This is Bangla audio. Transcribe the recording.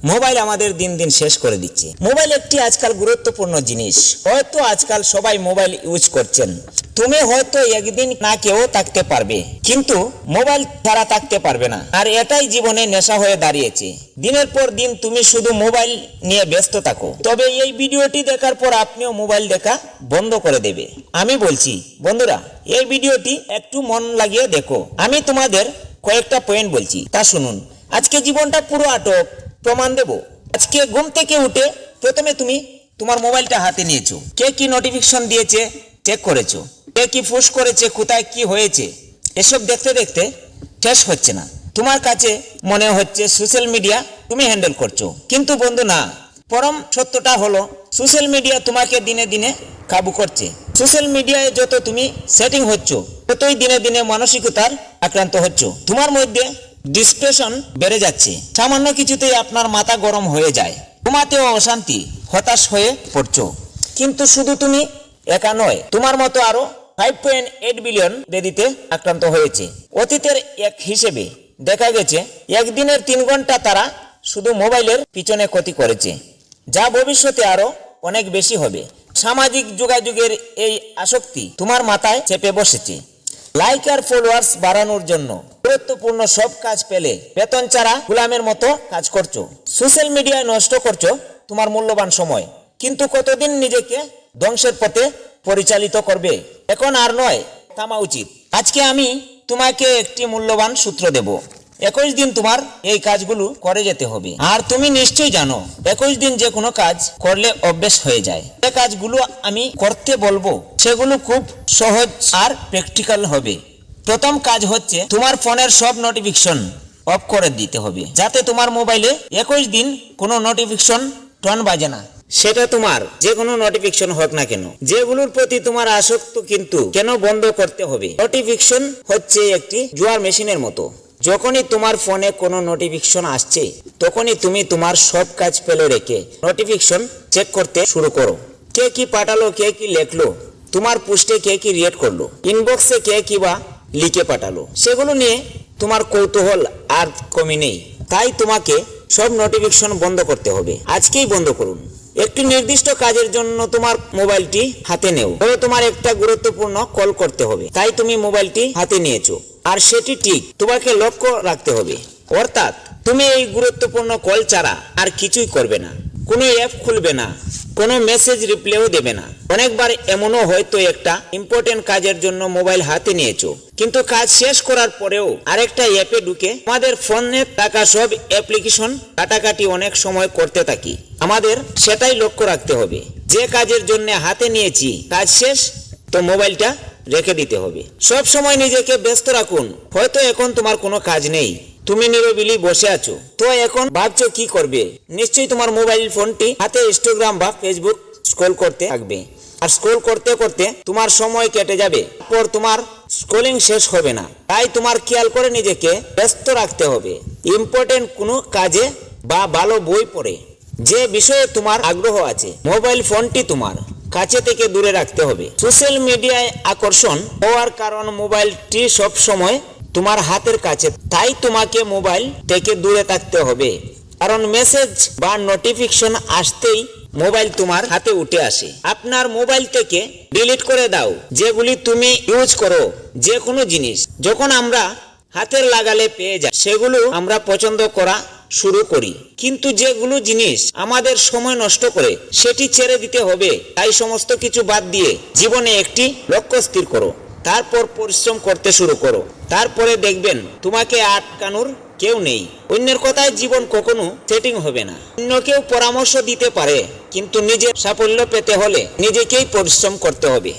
মোবাইল আমাদের দিন দিন শেষ করে দিচ্ছে। মোবাইল একটি আজকাল গুরুত্বপূর্ণ জিনিস। হয়তো আজকাল সবাই মোবাইল ইউজ করছেন। তুমি হয়তো একদিন না কেউ থাকতে পারবে, কিন্তু মোবাইল ছাড়া থাকতে পারবে না। আর এটাই জীবনে নেশা হয়ে দাঁড়িয়েছে। দিনের পর দিন তুমি শুধু মোবাইল নিয়ে ব্যস্ত থাকো। তবে এই ভিডিওটি দেখার পর আপনিও মোবাইল দেখা বন্ধ করে দেবে। আমি বলছি বন্ধুরা, এই ভিডিওটি একটু মন লাগিয়ে দেখো। আমি তোমাদের কয়েকটা পয়েন্ট বলছি, তা শুনুন। আজকে জীবনটা পুরো আটক, প্রমাণ দেব। আজকে ঘুম থেকে উঠে প্রথমে তুমি তোমার মোবাইলটা হাতে নিয়েছো। কে কি নোটিফিকেশন দিয়েছে চেক করেছো, কে কি পুশ করেছে, কোথায় কি হয়েছে, এসব দেখতে দেখতে শেষ হচ্ছে না। তোমার কাছে মনে হচ্ছে সোশ্যাল মিডিয়া তুমি হ্যান্ডেল করছো, কিন্তু বন্ধু না। পরম সত্যটা হলো সোশ্যাল মিডিয়া তোমাকে দিনে দিনে কাবু করছে। সোশ্যাল মিডিয়ায় যত তুমি সেটিং হচ্ছ, ততই দিনে দিনে মানসিকতার আক্রান্ত হচ্ছ। তোমার মধ্যে ডিপ্রেশন বেড়ে যাচ্ছে। সামান্য কিছুতেই আপনার মাথা গরম হয়ে যায়, ঘুমাতেও অশান্তি, হতাশ হয়ে পড়ছো। কিন্তু শুধু তুমি একা নয়, তোমার মতো আরো 5.8 বিলিয়ন ব্যাধিতে আক্রান্ত হয়েছে। অতীতের এক হিসেবে দেখা গেছে একদিনের 3 ঘন্টা তারা শুধু মোবাইলের পিছনে ক্ষতি করেছে, যা ভবিষ্যতে আরো অনেক বেশি হবে। সামাজিক যোগাযোগের এই আসক্তি তোমার মাথায় চেপে বসেছে। লাইক আর ফলোয়ার্স বাড়ানোর জন্য গুরুত্বপূর্ণ সব কাজ পেলে বেতন ছাড়া গোলামের মতো কাজ করছো। সোশ্যাল মিডিয়ায় নষ্ট করছো তোমার মূল্যবান সময়। কিন্তু কতদিন নিজেকে ধ্বংসের পথে পরিচালিত করবে? এখন আর নয়, থামা উচিত। আজকে আমি তোমাকে একটি মূল্যবান সূত্র দেব। 21 দিন তোমার এই কাজগুলো করে যেতে হবে। আর তুমি নিশ্চয়ই জানো 21 দিন যে কোনো কাজ করলে অভ্যেস হয়ে যায়। যে কাজগুলো আমি করতে বলবো সেগুলো খুব সহজ আর প্র্যাকটিক্যাল হবে। প্রথম কাজ হচ্ছে তোমার ফোনের সব নোটিফিকেশন অফ করে দিতে হবে, যাতে তোমার মোবাইলে 21 দিন কোনো নোটিফিকেশন টোন বাজে না। সেটা তোমার যে কোনো নোটিফিকেশন হোক না কেন, যেগুলোর প্রতি তোমার আসক্ত, কিন্তু কেন বন্ধ করতে হবে? নোটিফিকেশন হচ্ছে একটি জুয়ার মেশিনের মতো। যখনই তোমার ফোনে কোনো নোটিফিকেশন আসছে, তখনই তুমি তোমার সব কাজ ফেলে রেখে নোটিফিকেশন চেক করতে শুরু করো। কে কি পাঠালো, কে কি লেখলো, তোমার পোস্টে কে কি রিয়েক্ট করলো, ইনবক্সে কে কি বা লিখে পাঠালো, সেগুলো নিয়ে তোমার কৌতূহল আর কমই নেই। তাই তোমাকে সব নোটিফিকেশন বন্ধ করতে হবে। আজকেই বন্ধ করুন। একটি নির্দিষ্ট কাজের জন্য তোমার মোবাইলটি হাতে নেও। তবে তোমার একটা গুরুত্বপূর্ণ কল করতে হবে, তাই তুমি মোবাইলটি হাতে নিয়েছো। আর সেটি ঠিক তোমাকে লক্ষ্য রাখতে হবে। অর্থাৎ তুমি এই গুরুত্বপূর্ণ কল ছাড়া আর কিছুই করবে না। কোনো অ্যাপ খুলবে না, কোনো মেসেজ রিপ্লাইও দেবে না। অনেকবার এমনও হয়তো একটা ইম্পর্টেন্ট কাজের জন্য মোবাইল হাতে নিয়েছো, কিন্তু কাজ শেষ করার পরেও আরেকটা অ্যাপে ঢুকে আমাদের ফোনে থাকা সব অ্যাপ্লিকেশন কাটাকাটি অনেক সময় করতে থাকি। আমাদের সেটাই লক্ষ্য রাখতে হবে। যে কাজের জন্য হাতে নিয়েছি কাজ শেষ, তো মোবাইলটা রেখে দিতে হবে। সব সময় নিজেকে ব্যস্ত রাখুন। হয়তো এখন তোমার কোনো কাজ নেই, তুমি নিরবিলি বসে আছো, তো এখন ভাবছো কি করবে। নিশ্চয়ই তোমার মোবাইল ফোনটি হাতে ইনস্টাগ্রাম বা ফেসবুক স্ক্রল করতে থাকবে। আর স্ক্রল করতে করতে তোমার সময় কেটে যাবে, পর তোমার স্ক্রলিং শেষ হবে না। তাই তোমার খেয়াল করে নিজেকে ব্যস্ত রাখতে হবে। ইম্পর্টেন্ট কোনো কাজে বা ভালো বই পড়ে যে বিষয়ে তোমার আগ্রহ আছে, মোবাইল ফোনটি তোমার কাছে থেকে দূরে রাখতে হবে। সোশ্যাল মিডিয়ায় আকর্ষণ হওয়ার কারণ মোবাইলটি সব সময় তোমার হাতের কাছে, তাই তোমাকে মোবাইল থেকে দূরে থাকতে হবে। কারণ মেসেজ বা নোটিফিকেশন আসতেই মোবাইল তোমার হাতে উঠে আসে। আপনার মোবাইল থেকে ডিলিট করে দাও যেগুলি তুমি ইউজ করো। যে কোনো জিনিস যখন আমরা হাতের লাগালে পেয়ে যাই, সেগুলো আমরা পছন্দ করা শুরু করি। কিন্তু যেগুলো জিনিস আমাদের সময় নষ্ট করে, সেটি ছেড়ে দিতে হবে। তাই সমস্ত কিছু বাদ দিয়ে জীবনে একটি লক্ষ্য স্থির করো, তারপর পরিশ্রম করতে শুরু করো। তারপরে দেখবেন তোমাকে আটকানোর কেউ নেই। অন্যের কথায় জীবন কখনো সেটিং হবে না। অন্য কেউ পরামর্শ দিতে পারে, কিন্তু নিজের সাফল্য পেতে হলে নিজেকেই পরিশ্রম করতে হবে।